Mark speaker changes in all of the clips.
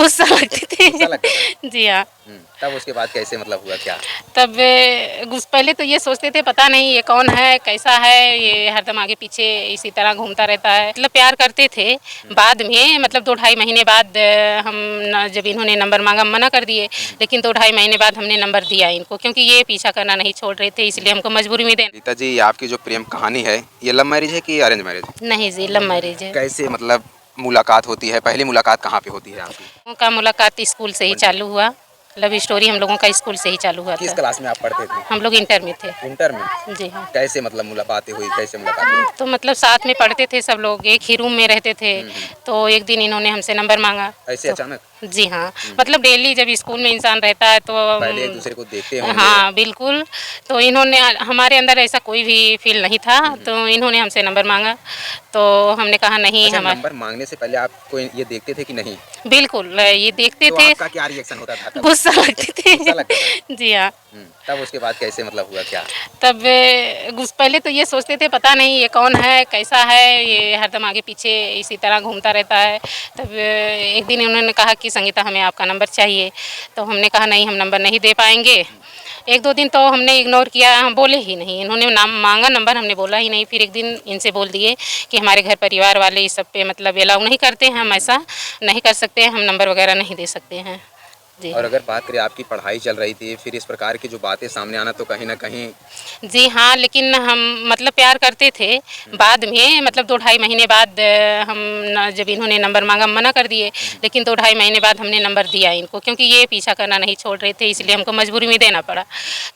Speaker 1: गुस्सा लगती थी।
Speaker 2: गुस्सा लगता था?
Speaker 1: जी हाँ।
Speaker 2: तब उसके बाद कैसे मतलब हुआ क्या?
Speaker 1: तब पहले तो ये सोचते थे पता नहीं ये कौन है, कैसा है, ये हरदम आगे पीछे इसी तरह घूमता रहता है, मतलब प्यार करते थे। बाद में मतलब 2 ढाई महीने बाद जब इन्होंने नंबर मांगा मना कर दिए, लेकिन 2 ढाई महीने बाद हमने नंबर दिया इनको, क्योंकि ये पीछा करना नहीं छोड़ रहे थे, इसलिए हमको मजबूरी में देना।
Speaker 2: रीता जी, आपकी जो प्रेम कहानी है, ये लव मैरिज है कि अरेंज मैरिज?
Speaker 1: नहीं जी, लव मैरिज है।
Speaker 2: कैसे मतलब मुलाकात होती है? पहली मुलाकात कहाँ पे होती है आपकी?
Speaker 1: का मुलाकात स्कूल से ही चालू हुआ। लव स्टोरी हम लोगों का स्कूल से ही चालू हुआ
Speaker 2: किस
Speaker 1: था।
Speaker 2: क्लास में आप पढ़ते थे?
Speaker 1: हम लोग इंटर में थे।
Speaker 2: इंटर में?
Speaker 1: जी हाँ।
Speaker 2: कैसे मतलब मुलाकातें हुई, कैसे मुलाकात हुई?
Speaker 1: तो मतलब साथ में पढ़ते थे सब लोग, एक ही रूम में रहते थे। तो एक दिन इन्होंने हमसे नंबर मांगा।
Speaker 2: ऐसे
Speaker 1: तो
Speaker 2: अचानक?
Speaker 1: जी हाँ, मतलब डेली जब स्कूल में इंसान रहता है तो
Speaker 2: पहले एक दूसरे को देखते होंगे।
Speaker 1: हाँ बिल्कुल। तो इन्होंने हमारे अंदर ऐसा कोई भी फील नहीं था, तो इन्होंने हमसे नंबर मांगा। तो हमने कहा नहीं।
Speaker 2: अच्छा,
Speaker 1: हमारे
Speaker 2: नंबर मांगने से पहले आपको ये देखते थे कि नहीं?
Speaker 1: बिल्कुल ये देखते
Speaker 2: तो
Speaker 1: थे।
Speaker 2: आपका क्या रिएक्शन होता था तब?
Speaker 1: गुस्सा लगती थी।
Speaker 2: गुस्सा लगता था?
Speaker 1: जी हाँ।
Speaker 2: तब उसके बाद कैसे मतलब हुआ क्या?
Speaker 1: तब पहले तो ये सोचते थे पता नहीं ये कौन है, कैसा है, ये हरदम आगे पीछे इसी तरह घूमता रहता है। तब एक दिन उन्होंने कहा कि संगीता हमें आपका नंबर चाहिए। तो हमने कहा नहीं, हम नंबर नहीं दे पाएंगे। 1-2 दिन तो हमने इग्नोर किया, हम बोले ही नहीं। इन्होंने नाम मांगा नंबर, हमने बोला ही नहीं। फिर एक दिन इनसे बोल दिए कि हमारे घर परिवार वाले इस सब पे मतलब अलाउ नहीं करते हैं, हम ऐसा नहीं कर सकते, हम नंबर वगैरह नहीं दे सकते हैं। जी
Speaker 2: और
Speaker 1: हाँ।
Speaker 2: अगर बात करें आपकी पढ़ाई चल रही थी, फिर इस प्रकार की जो बातें सामने आना तो कहीं न कहीं।
Speaker 1: जी हाँ, लेकिन हम मतलब प्यार करते थे। बाद में मतलब 2 ढाई महीने बाद जब इन्होंने नंबर मांगा मना कर दिए, लेकिन 2 ढाई महीने बाद हमने नंबर दिया इनको, क्योंकि ये पीछा करना नहीं छोड़ रहे थे, इसलिए हमको मजबूरी में देना पड़ा।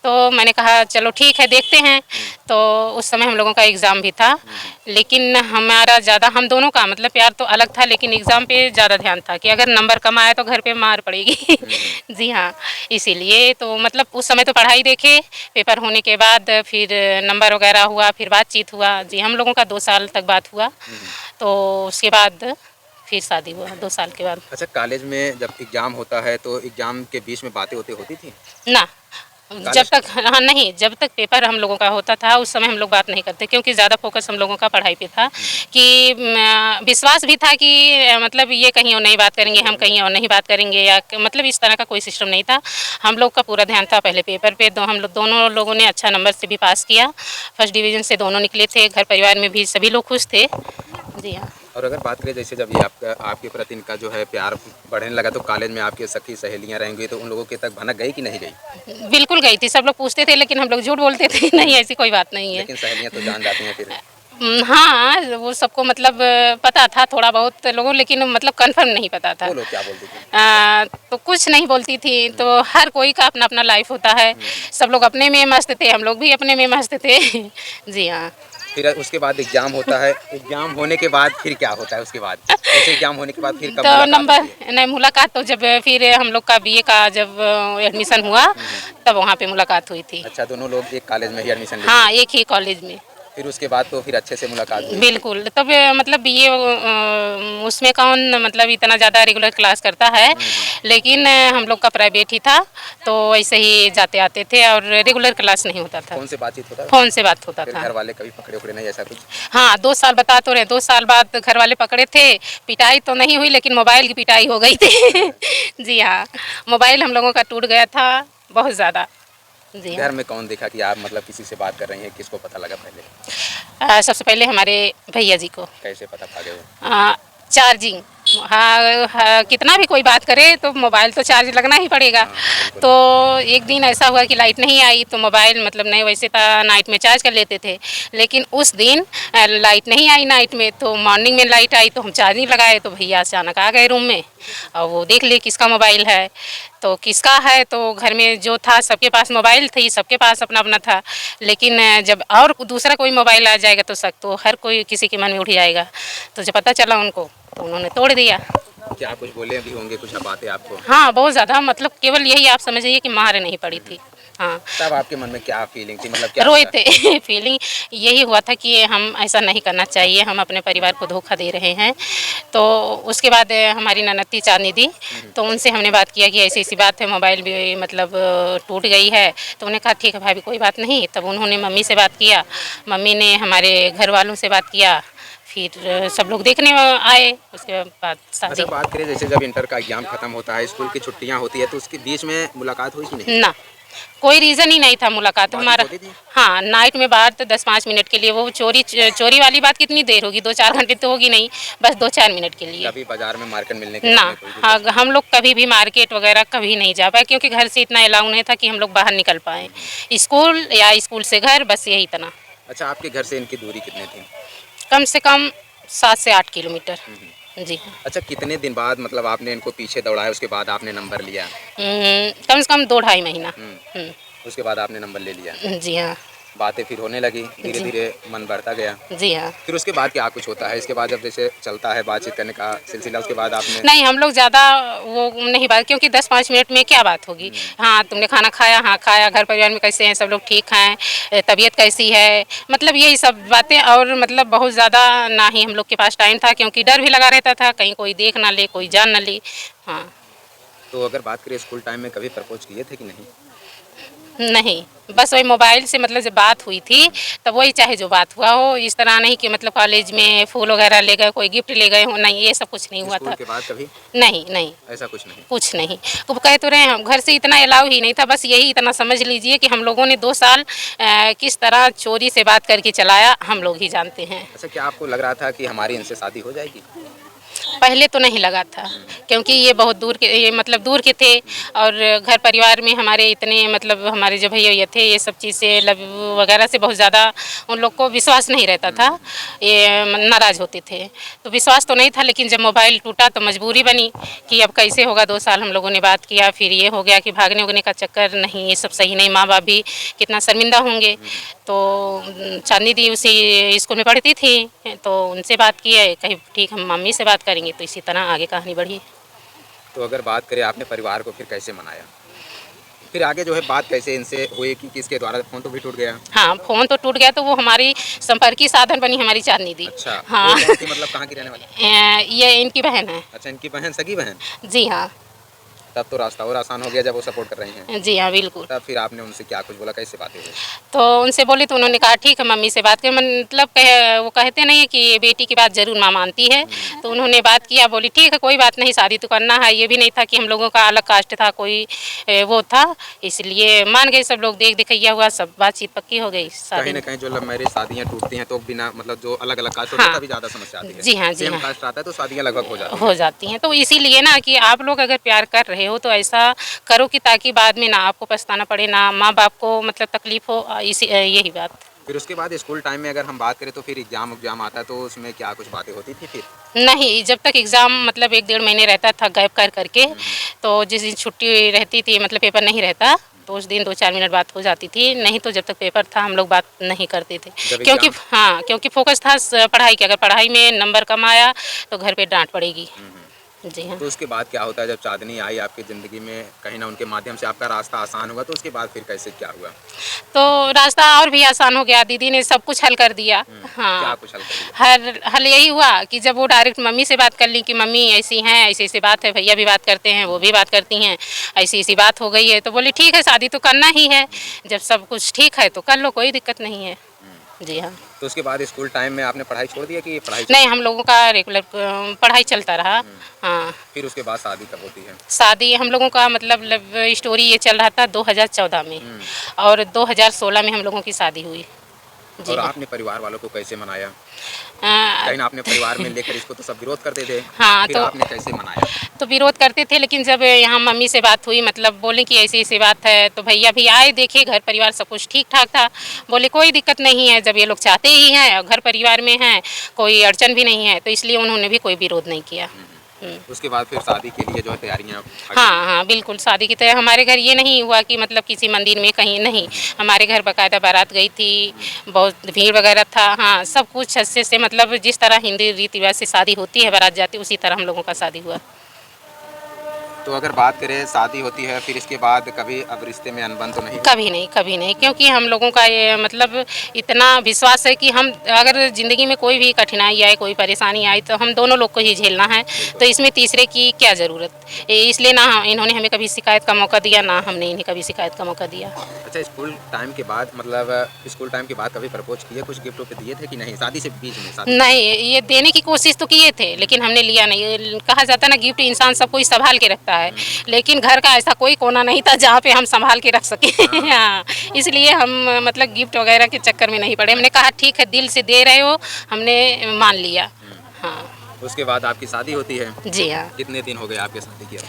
Speaker 1: तो मैंने कहा चलो ठीक है देखते हैं। तो उस समय हम लोगों का एग्ज़ाम भी था, लेकिन हमारा ज़्यादा हम दोनों का मतलब प्यार तो अलग था, लेकिन एग्ज़ाम पे ज़्यादा ध्यान था कि अगर नंबर कम आया तो घर पे मार पड़ेगी। जी हाँ, इसीलिए तो मतलब उस समय तो पढ़ाई देखे, पेपर होने के बाद फिर नंबर वगैरह हुआ, फिर बातचीत हुआ। जी, हम लोगों का 2 साल तक बात हुआ। तो उसके बाद फिर शादी हुआ 2 साल के बाद।
Speaker 2: अच्छा, कॉलेज में जब एग्ज़ाम होता है तो एग्ज़ाम के बीच में बातें होती थी?
Speaker 1: ना, जब तक हाँ नहीं, जब तक पेपर हम लोगों का होता था उस समय हम लोग बात नहीं करते, क्योंकि ज़्यादा फ़ोकस हम लोगों का पढ़ाई पे था। कि विश्वास भी था कि मतलब ये कहीं और नहीं बात करेंगे, हम कहीं और नहीं बात करेंगे, या मतलब इस तरह का कोई सिस्टम नहीं था। हम लोग का पूरा ध्यान था पहले पेपर पे। हम लोग दोनों लोगों ने अच्छा नंबर से भी पास किया, फर्स्ट डिवीज़न से दोनों निकले थे। घर परिवार में भी सभी लोग खुश थे। जी हाँ।
Speaker 2: और अगर बात करें जैसे जब ये आपके प्रति इनका जो है प्यार बढ़ने लगा, तो कॉलेज में आपकी सखी सहेलियाँ रहेंगी, तो उन लोगों के तक भनक गई कि नहीं गई?
Speaker 1: बिल्कुल गई थी, सब लोग पूछते थे, लेकिन हम लोग झूठ बोलते थे। नहीं ऐसी कोई बात नहीं है।
Speaker 2: लेकिन सहेलियाँ तो जान जाती हैं फिर।
Speaker 1: हाँ, वो सबको मतलब पता था थोड़ा बहुत लोगों, लेकिन मतलब कन्फर्म नहीं पता था।
Speaker 2: वो लोग क्या बोलती थी?
Speaker 1: तो कुछ नहीं बोलती थी। तो हर कोई का अपना-अपना लाइफ होता है। सब लोग अपने में मस्त थे, हम लोग भी अपने में मस्त थे। जी हाँ।
Speaker 2: फिर उसके बाद एग्ज़ाम होता है, एग्ज़ाम होने के बाद फिर क्या होता है उसके बाद? जैसे एग्ज़ाम होने के बाद फिर कब
Speaker 1: तो
Speaker 2: मुलाकात
Speaker 1: नंबर
Speaker 2: होती है?
Speaker 1: नहीं, मुलाकात तो जब फिर हम लोग का बीए का जब एडमिशन हुआ, तब वहाँ पे मुलाकात हुई थी।
Speaker 2: अच्छा, दोनों लोग एक कॉलेज में ही एडमिशन ले
Speaker 1: हाँ,
Speaker 2: लिए।
Speaker 1: एक ही कॉलेज में।
Speaker 2: फिर उसके बाद तो फिर अच्छे से मुलाकात हुई।
Speaker 1: बिल्कुल, तब मतलब ये उसमें कौन मतलब इतना ज़्यादा रेगुलर क्लास करता है, लेकिन हम लोग का प्राइवेट ही था, तो ऐसे ही जाते-आते थे और रेगुलर क्लास नहीं होता था।
Speaker 2: फ़ोन से बातचीत होता था?
Speaker 1: फ़ोन से बात होता
Speaker 2: फिर
Speaker 1: था।
Speaker 2: घर वाले कभी पकड़े-वकड़े नहीं, ऐसा कुछ?
Speaker 1: हाँ, 2 साल बता तो रहे, 2 साल बाद घर वाले पकड़े थे। पिटाई तो नहीं हुई, लेकिन मोबाइल की पिटाई हो गई थी। जी हाँ, मोबाइल हम लोगों का टूट गया था बहुत ज़्यादा। जी हाँ।
Speaker 2: घर में कौन देखा कि आप मतलब किसी से बात कर रही हैं, किसको पता लगा पहले?
Speaker 1: सबसे पहले हमारे भैया जी को।
Speaker 2: कैसे पता पागे वो?
Speaker 1: चार्जिंग। हाँ, हाँ, कितना भी कोई बात करे तो मोबाइल तो चार्ज लगना ही पड़ेगा।
Speaker 2: हाँ, हाँ, बिल्कुल।
Speaker 1: तो एक दिन ऐसा हुआ कि लाइट नहीं आई, तो मोबाइल मतलब नहीं, वैसे तो नाइट में चार्ज कर लेते थे, लेकिन उस दिन लाइट नहीं आई नाइट में, तो मॉर्निंग में लाइट आई तो हम चार्जिंग लगाए, तो भैया अचानक आ गए रूम में और वो देख लिए किसका मोबाइल है। तो किसका है, तो घर में जो था सबके पास मोबाइल थी, सबके पास अपना-अपना था, लेकिन जब और दूसरा कोई मोबाइल आ जाएगा तो शक तो हर कोई किसी के मन में उठ जाएगा। तो जब पता चला उनको, तो उन्होंने तोड़ दिया।
Speaker 2: क्या कुछ बोले भी होंगे, कुछ बातें आपको?
Speaker 1: हाँ, बहुत ज़्यादा, मतलब केवल यही आप समझिए कि मार नहीं पड़ी थी। हाँ,
Speaker 2: तब आपके मन में क्या फीलिंग थी, मतलब क्या
Speaker 1: रोए
Speaker 2: था?
Speaker 1: थे। फीलिंग यही हुआ था कि हम ऐसा नहीं करना चाहिए, हम अपने परिवार को धोखा दे रहे हैं। तो उसके बाद हमारी ननद थी चाँदनी दी, तो उनसे हमने बात किया कि ऐसी-ऐसी बात है, मोबाइल भी मतलब टूट गई है। तो उन्होंने कहा ठीक है भाभी कोई बात नहीं। तब उन्होंने मम्मी से बात किया, मम्मी ने हमारे घर वालों से बात किया, फिर सब लोग देखने आए, उसके बाद शादी।
Speaker 2: अच्छा, बात करें जैसे जब इंटर का एग्जाम खत्म होता है, स्कूल की छुट्टियां होती है, तो उसके बीच में मुलाकात हुई कि नहीं?
Speaker 1: ना, कोई रीज़न ही नहीं था मुलाकात
Speaker 2: बातचीत
Speaker 1: हमारा।
Speaker 2: होती थी?
Speaker 1: हाँ, नाइट में बात 10-5 मिनट के लिए, वो चोरी वाली बात कितनी देर होगी, 2-4 घंटे तो होगी नहीं, बस 2-4 मिनट के लिए।
Speaker 2: कभी बाजार में मार्केट मिलने के
Speaker 1: ना,
Speaker 2: बाद में कोई
Speaker 1: हाँ,
Speaker 2: दिक्कत?
Speaker 1: हम लोग कभी भी मार्केट वगैरह कभी नहीं जा पाए, क्योंकि घर से इतना अलाउ नहीं था कि हम लोग बाहर निकल पाएँ। स्कूल या स्कूल से घर, बस यही इतना।
Speaker 2: अच्छा, आपके घर से इनकी दूरी कितनी थी?
Speaker 1: कम से कम 7 से 8 किलोमीटर। जी।
Speaker 2: अच्छा, कितने दिन बाद मतलब आपने इनको पीछे दौड़ाया, उसके बाद आपने नंबर लिया?
Speaker 1: कम से कम 2 ढाई महीना।
Speaker 2: हुँ। उसके बाद आपने नंबर ले लिया।
Speaker 1: जी हाँ।
Speaker 2: बातें फिर होने लगी,
Speaker 1: जी।
Speaker 2: धीरे-धीरे मन बढ़ता गया।
Speaker 1: जी हाँ।
Speaker 2: फिर उसके बाद क्या कुछ होता है? इसके बाद जब जैसे चलता है बातचीत करने का सिलसिला, उसके बाद आपने
Speaker 1: नहीं, हम लोग ज़्यादा वो नहीं बात, क्योंकि 10-5 मिनट में क्या बात होगी। हाँ, तुमने खाना खाया? हाँ, खाया। घर परिवार में कैसे हैं? सब लोग ठीक हैं? तबीयत कैसी है? मतलब यही सब बातें, और मतलब बहुत ज़्यादा ना ही हम लोग के पास टाइम था, क्योंकि डर भी लगा रहता था, कहीं कोई देख ना ले, कोई जान ना ले। हाँ।
Speaker 2: तो अगर बात करें स्कूल टाइम में कभी प्रपोज़ किए थे कि नहीं?
Speaker 1: नहीं, बस वही मोबाइल से मतलब जब बात हुई थी, तब वही चाहे जो बात हुआ हो, इस तरह नहीं कि मतलब कॉलेज में फूल वगैरह ले गए, कोई गिफ्ट ले गए हो, नहीं, ये सब कुछ नहीं हुआ
Speaker 2: स्कूल
Speaker 1: था।
Speaker 2: के बाद कभी
Speaker 1: नहीं, नहीं,
Speaker 2: ऐसा कुछ नहीं?
Speaker 1: कुछ नहीं। तो कह तो रहे हैं, हम घर से इतना अलाउ ही नहीं था, बस यही इतना समझ लीजिए कि हम लोगों ने 2 साल किस तरह चोरी से बात करके चलाया, हम लोग ही जानते हैं।
Speaker 2: अच्छा, क्या आपको लग रहा था कि हमारी इनसे शादी हो जाएगी?
Speaker 1: पहले तो नहीं लगा था, क्योंकि ये बहुत दूर के, ये मतलब दूर के थे, और घर परिवार में हमारे इतने मतलब हमारे जो भैया थे, ये सब चीज़ से लव वगैरह से बहुत ज़्यादा उन लोग को विश्वास नहीं रहता था, ये नाराज़ होते थे। तो विश्वास तो नहीं था, लेकिन जब मोबाइल टूटा तो मजबूरी बनी कि अब कैसे होगा। 2 साल हम लोगों ने बात किया, फिर ये हो गया कि भागने उगने का चक्कर नहीं, ये सब सही नहीं, माँ बाप भी कितना शर्मिंदा होंगे। तो चांदनी दी उसी स्कूल में पढ़ती थी, तो उनसे बात की है, कहीं ठीक हम मम्मी से बात करेंगे, तो इसी तरह आगे कहानी बढ़ी।
Speaker 2: तो अगर बात करें आपने परिवार को फिर कैसे मनाया? फिर आगे जो है बात कैसे इनसे हुई कि किसके द्वारा? फ़ोन तो भी टूट गया।
Speaker 1: हाँ, फ़ोन तो टूट गया, तो वो हमारी संपर्क साधन बनी हमारी चांदनी दी।
Speaker 2: अच्छा,
Speaker 1: हाँ।
Speaker 2: वो कौन सी मतलब कहाँ की रहने वाली?
Speaker 1: ये इनकी बहन है।
Speaker 2: अच्छा, इनकी बहन, सगी बहन?
Speaker 1: जी हाँ।
Speaker 2: तब तो रास्ता और आसान हो गया जब वो सपोर्ट कर रही हैं।
Speaker 1: जी हाँ, बिल्कुल।
Speaker 2: तब फिर आपने उनसे क्या कुछ बोला, कैसे बातें हुई?
Speaker 1: तो उनसे बोली, तो उन्होंने कहा ठीक है, मम्मी से बात कर, मतलब वो कहते नहीं है कि बेटी की बात ज़रूर माँ मानती है। तो उन्होंने बात किया, बोली ठीक है, कोई बात नहीं, शादी तो करना है। ये भी नहीं था कि हम लोगों का अलग कास्ट था, कोई वो था, इसलिए मान गए सब लोग, देख दिखैया हुआ, सब बातचीत पक्की हो गई,
Speaker 2: कहीं
Speaker 1: शादी।
Speaker 2: न कहीं जो लव मैरिज शादियाँ टूटती हैं तो बिना मतलब जो अलग-अलग कास्ट होते हैं
Speaker 1: हाँ।
Speaker 2: तभी ज़्यादा समस्या आती है।
Speaker 1: जी हाँ, जी
Speaker 2: सेम
Speaker 1: हाँ।
Speaker 2: कास्ट आता है तो शादियाँ लगभग हो जाती हैं।
Speaker 1: हो जाती हैं, तो इसीलिए ना कि आप लोग अगर प्यार कर रहे हो तो ऐसा करो कि ताकि बाद में ना आपको पछताना पड़े, ना माँ बाप को मतलब तकलीफ हो, यही बात।
Speaker 2: फिर उसके बाद स्कूल टाइम में अगर हम बात करें तो फिर एग्ज़ाम आता है तो उसमें क्या कुछ बातें होती थी फिर?
Speaker 1: नहीं, जब तक एग्ज़ाम मतलब 1 डेढ़ महीने रहता था गैप कर करके, तो जिस दिन छुट्टी रहती थी, मतलब पेपर नहीं रहता, तो उस दिन 2-4 मिनट बात हो जाती थी, नहीं तो जब तक पेपर था हम लोग बात नहीं करते थे।
Speaker 2: जब
Speaker 1: क्योंकि
Speaker 2: एग्ज़ाम
Speaker 1: हाँ, क्योंकि फोकस था पढ़ाई की, अगर पढ़ाई में नंबर कम आया तो घर पे डाँट पड़ेगी। जी हाँ।
Speaker 2: तो उसके बाद क्या होता है जब चाँदनी आई आपकी ज़िंदगी में, कहीं ना उनके माध्यम से आपका रास्ता आसान हुआ, तो उसके बाद फिर कैसे क्या हुआ?
Speaker 1: तो रास्ता और भी आसान हो गया, दीदी ने सब कुछ हल कर दिया।
Speaker 2: क्या
Speaker 1: हाँ,
Speaker 2: कुछ हल कर दिया?
Speaker 1: हल यही हुआ कि जब वो डायरेक्ट मम्मी से बात कर ली कि मम्मी ऐसी हैं, ऐसी-ऐसी बात है, भैया भी बात करते हैं, वो भी बात करती हैं, ऐसी-ऐसी बात हो गई है, तो बोली ठीक है, शादी तो करना ही है, जब सब कुछ ठीक है तो कर लो, कोई दिक्कत नहीं है। जी हाँ।
Speaker 2: तो उसके बाद स्कूल टाइम में आपने पढ़ाई छोड़ दिया कि पढ़ाई
Speaker 1: नहीं, हम लोगों का रेगुलर पढ़ाई चलता रहा। हाँ,
Speaker 2: फिर उसके बाद शादी कब होती है?
Speaker 1: शादी हम लोगों का मतलब लव स्टोरी ये चल रहा था 2014 में, और 2016 में हम लोगों की शादी हुई। जी
Speaker 2: और
Speaker 1: हाँ।
Speaker 2: आपने परिवार वालों को कैसे मनाया?
Speaker 1: अ,
Speaker 2: कहीं ना आपने परिवार में लेकर इसको तो सब विरोध करते थे,
Speaker 1: हाँ,
Speaker 2: फिर
Speaker 1: तो
Speaker 2: आपने कैसे मनाया?
Speaker 1: तो विरोध करते थे, लेकिन जब यहाँ मम्मी से बात हुई, मतलब बोले कि ऐसी-ऐसी बात है, तो भैया भी आए, देखे घर परिवार सब कुछ ठीक-ठाक था। बोले कोई दिक्कत नहीं है, जब ये लोग चाहते ही हैं और घर परिवार में हैं, कोई अड़चन भी नहीं है, तो इसलिए उन्होंने भी कोई विरोध नहीं किया।
Speaker 2: उसके बाद फिर शादी के लिए जो है तैयारियाँ आगे
Speaker 1: हाँ, हाँ, बिल्कुल शादी की तरह हमारे घर ये नहीं हुआ कि मतलब किसी मंदिर में कहीं नहीं, हमारे घर बाकायदा बारात गई थी, बहुत भीड़ वगैरह था। हाँ, सब कुछ अच्छे से, मतलब जिस तरह हिंदी रीति रिवाज से शादी होती है, बारात जाती है, उसी तरह हम लोगों का शादी हुआ।
Speaker 2: तो अगर बात करें शादी होती है फिर इसके बाद कभी अब रिश्ते में अनबन तो नहीं?
Speaker 1: कभी नहीं, क्योंकि हम लोगों का ये मतलब इतना विश्वास है कि हम अगर ज़िंदगी में कोई भी कठिनाई आए, कोई परेशानी आई तो हम दोनों लोग को ही झेलना है, तो इसमें तीसरे की क्या ज़रूरत। इसलिए ना इन्होंने हमें कभी शिकायत का मौका दिया, ना हमने इन्हें कभी शिकायत का मौका दिया।
Speaker 2: अच्छा, स्कूल टाइम के बाद मतलब स्कूल टाइम के बाद कभी प्रपोज किए, कुछ गिफ्ट विफ्ट दिए थे कि नहीं? शादी से बीच में शादी?
Speaker 1: नहीं, ये देने की कोशिश तो किए थे, लेकिन हमने लिया नहीं। ये कहा जाता है ना, गिफ्ट इंसान सब कोई संभाल के रखता है, लेकिन घर का ऐसा कोई कोना नहीं था जहाँ पे हम संभाल के रख सके। हाँ, इसलिए हम मतलब गिफ्ट वगैरह के चक्कर में नहीं पड़े। हमने कहा ठीक है, दिल से दे रहे हो, हमने मान लिया। हाँ।
Speaker 2: उसके बाद आपकी शादी होती है?
Speaker 1: जी हाँ।
Speaker 2: कितने दिन हो गए आपके शादी किया?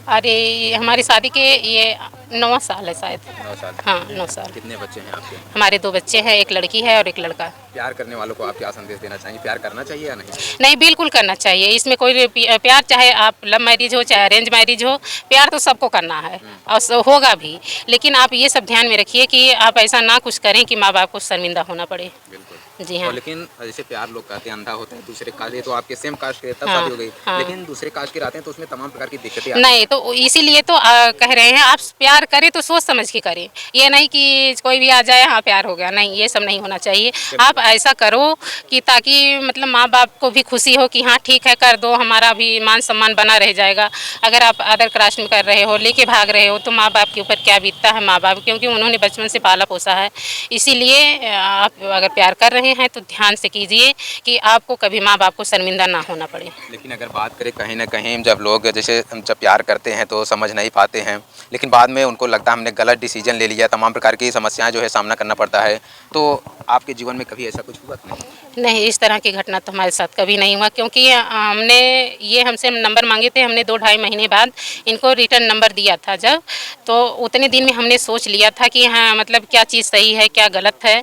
Speaker 1: अरे हमारी शादी के ये 9 साल है शायद।
Speaker 2: 9 साल।
Speaker 1: हाँ, 9 साल।
Speaker 2: कितने बच्चे हैं आपके?
Speaker 1: हमारे 2 बच्चे हैं, एक लड़की है और एक लड़का।
Speaker 2: प्यार करने वालों को आप क्या संदेश देना चाहेंगे? प्यार करना चाहिए या नहीं?
Speaker 1: नहीं, बिल्कुल करना चाहिए। इसमें कोई प्यार, चाहे आप लव मैरिज हो चाहे अरेंज मैरिज हो, प्यार तो सबको करना है और होगा भी। लेकिन आप ये सब ध्यान में रखिए कि आप ऐसा ना कुछ करें कि माँ बाप को शर्मिंदा होना पड़े।
Speaker 2: बिल्कुल।
Speaker 1: जी हाँ।
Speaker 2: और लेकिन जैसे प्यार लोग कहते हैं अंधा होता है, दूसरे कास्ट, ये तो आपके सेम कास्ट के तब
Speaker 1: हाँ,
Speaker 2: शादी हो गई,
Speaker 1: हाँ।
Speaker 2: लेकिन दूसरे कास्ट के रहते हैं तो उसमें तमाम प्रकार की दिक्कतें आती हैं।
Speaker 1: नहीं, तो इसीलिए तो कह रहे हैं आप प्यार करें तो सोच समझ के करें। ये नहीं कि कोई भी आ जाए हाँ प्यार हो गया, नहीं, ये सब नहीं होना चाहिए। आप ऐसा करो कि ताकि मतलब माँ बाप को भी खुशी हो कि हाँ ठीक है, कर दो, हमारा भी मान सम्मान बना रह जाएगा। अगर आप अदर कास्ट में कर रहे हो, लेके भाग रहे हो, तो माँ बाप के ऊपर क्या बीतता है माँ बाप, क्योंकि उन्होंने बचपन से पाला पोसा है। इसीलिए आप अगर प्यार कर रहे हैं तो ध्यान से कीजिए कि आपको कभी माँ बाप को शर्मिंदा ना होना पड़े।
Speaker 2: लेकिन अगर बात करें कहीं ना कहीं जब लोग जैसे जब प्यार करते हैं तो समझ नहीं पाते हैं, लेकिन बाद में उनको लगता है हमने गलत डिसीजन ले लिया, तमाम प्रकार की समस्याएं जो है सामना करना पड़ता है। तो आपके जीवन में कभी ऐसा कुछ हुआ कि नहीं?
Speaker 1: नहीं, इस तरह की घटना तो हमारे साथ कभी नहीं हुआ, क्योंकि हमने ये हमसे नंबर मांगे थे। हमने 2-2.5 महीने बाद इनको रिटर्न नंबर दिया था जब, तो उतने दिन में हमने सोच लिया था कि हाँ मतलब क्या चीज़ सही है क्या गलत है।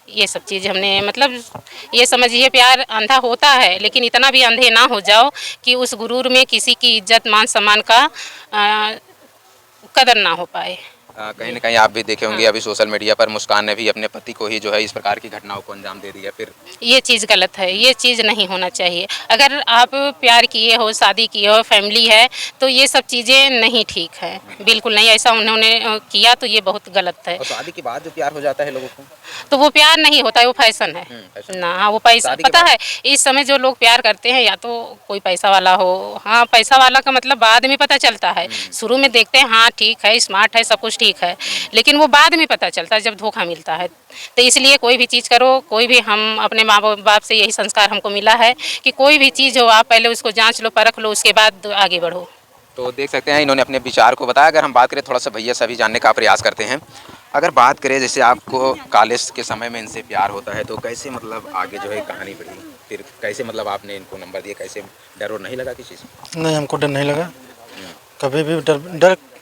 Speaker 1: ये सब चीज़ हमने मतलब ये समझिए, प्यार अंधा होता है, लेकिन इतना भी अंधे ना हो जाओ कि उस गुरूर में किसी की इज्जत मान सम्मान का कदर ना हो पाए।
Speaker 2: कहीं ना कहीं आप भी देखे होंगे अभी सोशल मीडिया पर मुस्कान ने भी अपने पति को ही जो है इस प्रकार की घटनाओं को अंजाम दे दिया। फिर
Speaker 1: ये चीज़ गलत है, ये चीज़ नहीं होना चाहिए। अगर आप प्यार किए हो, शादी किए हो, फैमिली है, तो ये सब चीज़ें नहीं ठीक है, बिल्कुल नहीं। ऐसा उन्होंने किया तो ये बहुत गलत है।
Speaker 2: और शादी के बाद जो प्यार हो जाता है लोगों को,
Speaker 1: तो वो प्यार नहीं होता है, वो फैशन है
Speaker 2: फैशन।
Speaker 1: ना। हाँ, वो पैसा,
Speaker 2: शादी के
Speaker 1: पता
Speaker 2: बाद-
Speaker 1: है इस समय जो लोग प्यार करते हैं या तो कोई पैसा वाला हो। हाँ, पैसा वाला का मतलब बाद में पता चलता है, शुरू में देखते हैं हाँ ठीक है, स्मार्ट है, सब कुछ ठीक है, लेकिन वो बाद में पता चलता है जब धोखा मिलता है। तो इसलिए कोई भी चीज़ करो, कोई भी, हम अपने माँ बाप से यही संस्कार हमको मिला है कि कोई भी चीज़ हो आप पहले उसको जांच लो, परख लो, उसके बाद आगे बढ़ो।
Speaker 2: तो देख सकते हैं इन्होंने अपने विचार को बताया। अगर हम बात करें थोड़ा सा भैया से भी जानने का प्रयास करते हैं। अगर बात करें जैसे आपको कॉलेज के समय में इनसे प्यार होता है तो कैसे मतलब आगे जो है कहानी बढ़ी, फिर कैसे मतलब आपने इनको नंबर दिया, कैसे डर और नहीं लगा किसी से?
Speaker 3: नहीं, हमको डर नहीं लगा कभी भी।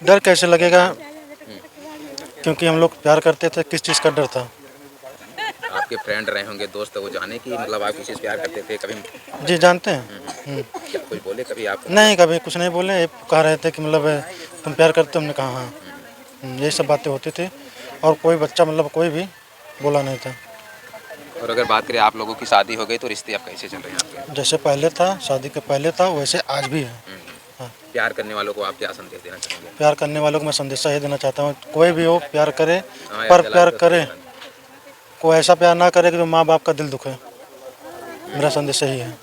Speaker 3: डर कैसे लगेगा, क्योंकि हम लोग प्यार करते थे। किस चीज़ का डर था?
Speaker 2: आपके फ्रेंड रहे होंगे, दोस्त, वो जाने की मतलब आप किसी से प्यार करते थे कभी?
Speaker 3: जी जानते हैं।
Speaker 2: क्या कुछ बोले कभी आप?
Speaker 3: नहीं, कभी कुछ नहीं बोले। ये कह रहे थे कि मतलब तुम प्यार करते हो, हमने कहा हाँ। यही सब बातें होती थी और कोई बच्चा मतलब कोई भी बोला नहीं था।
Speaker 2: और अगर बात करें आप लोगों की शादी हो गई तो रिश्ते अब कैसे चल रहे हैं आपके?
Speaker 3: जैसे पहले था, शादी के पहले था, वैसे आज भी है। हाँ।
Speaker 2: प्यार करने वालों को आप क्या संदेश देना चाहेंगे?
Speaker 3: प्यार करने वालों को मैं संदेशा ये देना चाहता हूँ, कोई भी हो प्यार करे,
Speaker 2: हाँ,
Speaker 3: पर
Speaker 2: यार,
Speaker 3: प्यार
Speaker 2: चला
Speaker 3: करे,
Speaker 2: दो।
Speaker 3: कोई ऐसा प्यार ना करे कि जो माँ बाप का दिल दुखे। मेरा संदेश यही है।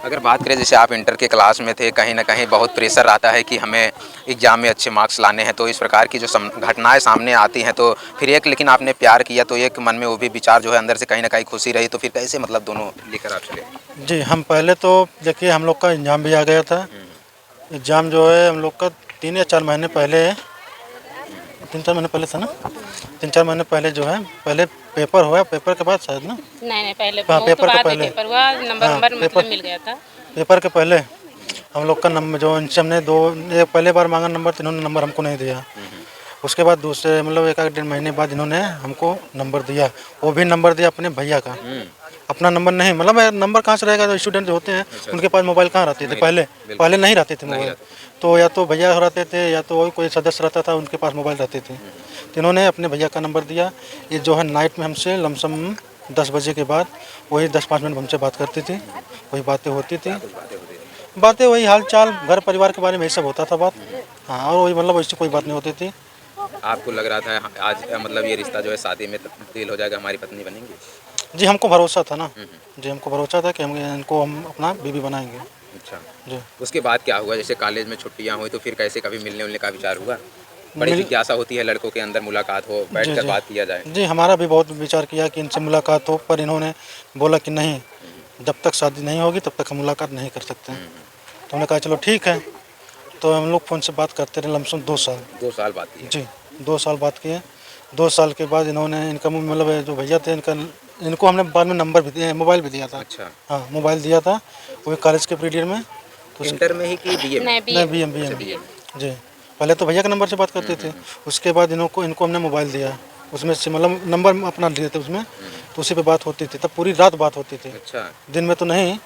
Speaker 2: अगर बात करें जैसे आप इंटर के क्लास में थे, कहीं ना कहीं बहुत प्रेशर आता है कि हमें एग्ज़ाम में अच्छे मार्क्स लाने हैं, तो इस प्रकार की जो घटनाएं सामने आती हैं तो फिर एक, लेकिन आपने प्यार किया तो एक मन में वो भी विचार जो है अंदर से कहीं ना कहीं खुशी रही, तो फिर कैसे मतलब दोनों लेकर आप चले?
Speaker 3: जी, हम पहले तो देखिए हम लोग का एग्ज़ाम भी आ गया था। एग्ज़ाम जो है हम लोग का 3 या 4 महीने पहले, 3-4 महीने पहले था ना, 3-4 महीने पहले जो है, पहले पेपर हुआ, पेपर के बाद शायद ना,
Speaker 1: नहीं पहले
Speaker 3: हाँ,
Speaker 1: वो
Speaker 3: पेपर
Speaker 1: तो
Speaker 3: के
Speaker 1: बाद में
Speaker 3: पहले।
Speaker 1: पेपर हुआ, नंबर
Speaker 3: हाँ,
Speaker 1: नंबर मतलब
Speaker 3: पेपर।
Speaker 1: मिल गया था।
Speaker 3: पेपर के पहले हम लोग का नंबर जो इनसे हमने पहले बार मांगा नंबर, तो इन्होंने नंबर हमको नहीं दिया। उसके बाद दूसरे मतलब 1-1.5 महीने बाद इन्होंने हमको नंबर दिया। वो भी नंबर दिया अपने भैया का, अपना नंबर नहीं। मतलब नंबर कहाँ से रहेगा, जो स्टूडेंट जो होते हैं उनके पास मोबाइल कहाँ रहते थे, पहले नहीं रहते थे मोबाइल। तो या तो भैया रहते थे या तो कोई सदस्य रहता था, उनके पास मोबाइल रहते थे। तो इन्होंने अपने भैया का नंबर दिया। ये जो है नाइट में हमसे लमसम 10 बजे के बाद वही 10-5 मिनट हमसे बात करती थी, वही बातें होती थी। बातें वही हाल चाल घर परिवार के बारे में यही सब होता था बात। हाँ, और वही मतलब ऐसी कोई बात नहीं होती थी।
Speaker 2: आपको लग रहा था आज मतलब ये रिश्ता जो है शादी में तब्दील हो जाएगा, हमारी पत्नी बनेंगी?
Speaker 3: जी हमको भरोसा था ना। जी हमको भरोसा था कि हम अपना बीवी बनाएंगे।
Speaker 2: अच्छा,
Speaker 3: जी
Speaker 2: उसके बाद क्या हुआ? जैसे कॉलेज में छुट्टियां हुई तो फिर कैसे कभी मिलने उलने का विचार हुआ? बड़ी जिज्ञासा होती है लड़कों के अंदर, मुलाकात हो,
Speaker 3: जी
Speaker 2: बैठकर
Speaker 3: जी
Speaker 2: बात किया जाए।
Speaker 3: जी हमारा भी बहुत विचार किया कि इनसे मुलाकात हो, पर इन्होंने बोला कि नहीं, जब तक शादी नहीं होगी तब तक हम मुलाकात नहीं कर सकते। तो हमने कहा चलो ठीक है। तो हम लोग फ़ोन से बात करते रहे लमसम 2 साल।
Speaker 2: 2 साल बात की है।
Speaker 3: जी 2 साल बात किए। 2 साल के बाद इन्होंने इनका मतलब जो भैया थे इनको हमने बाद में नंबर भी दिया, मोबाइल भी दिया था।
Speaker 2: अच्छा,
Speaker 3: हाँ मोबाइल दिया था वो कॉलेज के पीरियड में। तो
Speaker 2: इंटर में ही कि बीए में?
Speaker 1: नहीं
Speaker 3: नहीं
Speaker 1: भी
Speaker 3: BM
Speaker 2: बीए में।
Speaker 3: जी पहले तो भैया के नंबर से बात करते थे। उसके बाद इनको हमने मोबाइल दिया, उसमें से मतलब नंबर अपना लिए थे उसमें, तो उसी पे बात होती थी। तब पूरी रात बात होती थी,
Speaker 2: अच्छा,
Speaker 3: दिन में तो नहीं,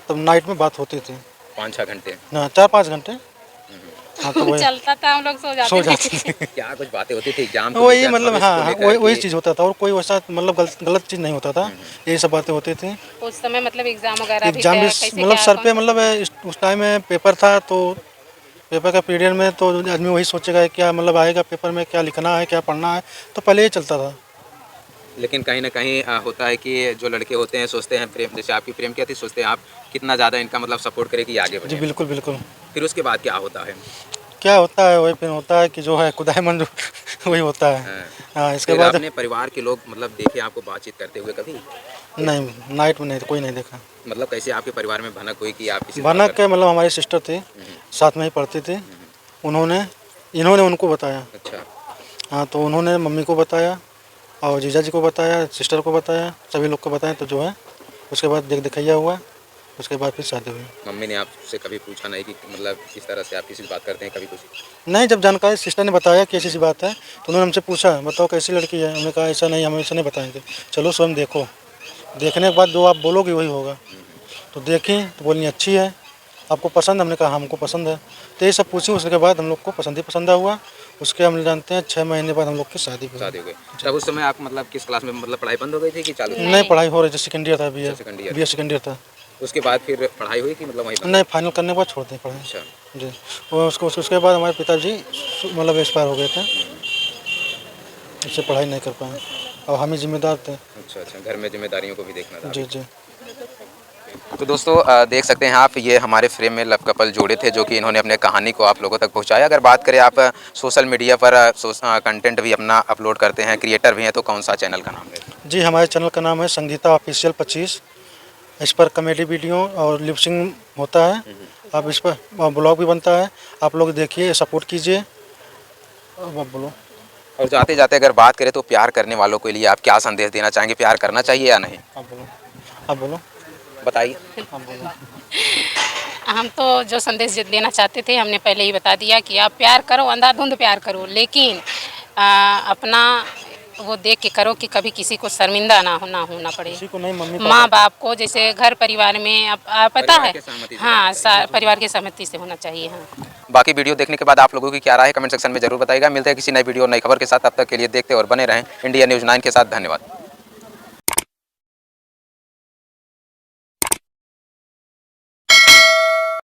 Speaker 3: तब नाइट में बात होती थी।
Speaker 2: 5-6 घंटे।
Speaker 3: हाँ 4-5 घंटे। हाँ तो वही
Speaker 1: चलता था, हम लोग
Speaker 3: सो
Speaker 1: सो जाते
Speaker 3: जाते थे।
Speaker 2: क्या कुछ बातें होती थी एग्जाम को
Speaker 3: वही
Speaker 2: लेकर,
Speaker 3: मतलब
Speaker 2: भविष्य
Speaker 3: हाँ
Speaker 2: को
Speaker 3: हाँ,
Speaker 2: लेकर
Speaker 3: वही
Speaker 2: कि
Speaker 3: चीज़ होता था और कोई वैसा मतलब गलत चीज़ नहीं होता था। यही सब बातें होती थी।
Speaker 1: उस समय मतलब एग्जाम वगैरह भी
Speaker 3: एग्जाम भी
Speaker 1: कैसे
Speaker 3: मतलब
Speaker 1: क्या
Speaker 3: सर पे
Speaker 1: कौन
Speaker 3: मतलब उस टाइम में पेपर था, तो पेपर का पीरियड में तो आदमी वही सोचेगा क्या मतलब आएगा पेपर में, क्या लिखना है क्या पढ़ना है, तो पहले ही चलता था।
Speaker 2: लेकिन कहीं न कहीं होता है कि जो लड़के होते हैं सोचते हैं प्रेम, जैसे आपकी प्रेम क्या थी, सोचते हैं आप कितना ज़्यादा इनका मतलब सपोर्ट करें कि आगे
Speaker 3: जी
Speaker 2: बढ़े।
Speaker 3: बिल्कुल बिल्कुल।
Speaker 2: फिर उसके बाद क्या होता है?
Speaker 3: क्या होता है वही फिर होता है कि जो है खुदाई मंजूर वही होता है।
Speaker 2: हाँ,
Speaker 3: हाँ इसके
Speaker 2: फिर
Speaker 3: बाद
Speaker 2: अपने परिवार के लोग मतलब देखे आपको बातचीत करते हुए कभी?
Speaker 3: नहीं, नाइट में नहीं, कोई नहीं देखा।
Speaker 2: मतलब कैसे आपके परिवार में भनक हुई कि आप किसी से बात
Speaker 3: भनक
Speaker 2: करते
Speaker 3: के मतलब हमारी सिस्टर थी, साथ में ही पढ़ती थी। इन्होंने उनको बताया।
Speaker 2: हैं? अच्छा,
Speaker 3: हाँ तो उन्होंने मम्मी को बताया और जीजा जी को बताया, सिस्टर को बताया, सभी लोग को बताया। तो जो है उसके बाद देख दिखैया हुआ, उसके बाद फिर शादी हुई।
Speaker 2: मम्मी ने आपसे कभी पूछा नहीं कि मतलब किस तरह से आप किसी से बात करते हैं, कभी कुछ?
Speaker 3: नहीं, जब जानकारी सिस्टर ने बताया कि ऐसी सी बात है, तो उन्होंने हमसे पूछा बताओ कैसी लड़की है। हमने कहा ऐसा नहीं, हम ऐसा नहीं बताएंगे, चलो स्वयं देखो, देखने के बाद जो आप बोलोगे वही होगा। तो देखी तो बोली अच्छी है, आपको पसंद? हमने कहा हमको पसंद है। तो ये सब पूछी, उसके बाद हम लोग को पसंद ही पसंद हुआ। उसके हम जानते हैं 6 महीने बाद हम लोग की शादी हुई।
Speaker 2: शादी हो गई। तब उस समय आप मतलब किस क्लास में, मतलब पढ़ाई बंद हो गई थी कि चालू थी?
Speaker 3: नहीं पढ़ाई हो रही थी, सेकेंड ईयर था,
Speaker 2: अच्छा, second year.
Speaker 3: BA second year था।
Speaker 2: उसके बाद फिर पढ़ाई हुई कि मतलब वहीं बंद?
Speaker 3: नहीं फाइनल करने के बाद छोड़ दी पढ़ाई।
Speaker 2: अच्छा,
Speaker 3: जी और उसके बाद हमारे पिताजी मतलब एक्सपायर हो गए थे, इससे पढ़ाई नहीं कर पाए और हम ही जिम्मेदार थे।
Speaker 2: अच्छा, अच्छा, घर में जिम्मेदारियों को भी देखना था।
Speaker 3: जी जी
Speaker 2: तो दोस्तों देख सकते हैं आप, ये हमारे फ्रेम में लव कपल जोड़े थे जो कि इन्होंने अपने कहानी को आप लोगों तक पहुंचाया। अगर बात करें आप सोशल मीडिया पर कंटेंट भी अपना अपलोड करते हैं, क्रिएटर भी हैं, तो कौन सा चैनल का नाम है?
Speaker 3: जी हमारे चैनल का नाम है संगीता ऑफिशियल 25। इस पर कॉमेडी वीडियो और लिपसिंग होता है। आप इस पर ब्लॉग भी बनता है, आप लोग देखिए, सपोर्ट कीजिए। अब आप बोलो।
Speaker 2: और जाते जाते अगर बात करें तो प्यार करने वालों के लिए आप क्या संदेश देना चाहेंगे? प्यार करना चाहिए या नहीं?
Speaker 3: आप बोलो, आप बोलो,
Speaker 2: बताइए।
Speaker 3: आप बोलो।
Speaker 1: हम तो जो संदेश देना चाहते थे हमने पहले ही बता दिया कि आप प्यार करो, अंधाधुंध प्यार करो, लेकिन अपना वो देख के करो कि कभी किसी को शर्मिंदा ना होना पड़े।
Speaker 3: किसी को नहीं, मम्मी
Speaker 1: माँ बाप को, जैसे घर परिवार में पता
Speaker 2: परिवार
Speaker 1: है।
Speaker 2: के सहमति से
Speaker 1: हाँ
Speaker 2: करना
Speaker 1: परिवार की सहमति से होना चाहिए। हाँ
Speaker 2: बाकी वीडियो देखने के बाद आप लोगों की क्या राय है कमेंट सेक्शन में जरूर बताइएगा। मिलते हैं किसी नई वीडियो नई खबर के साथ, तब तक के लिए देखते और बने रहें इंडिया न्यूज़ 9 के साथ। धन्यवाद।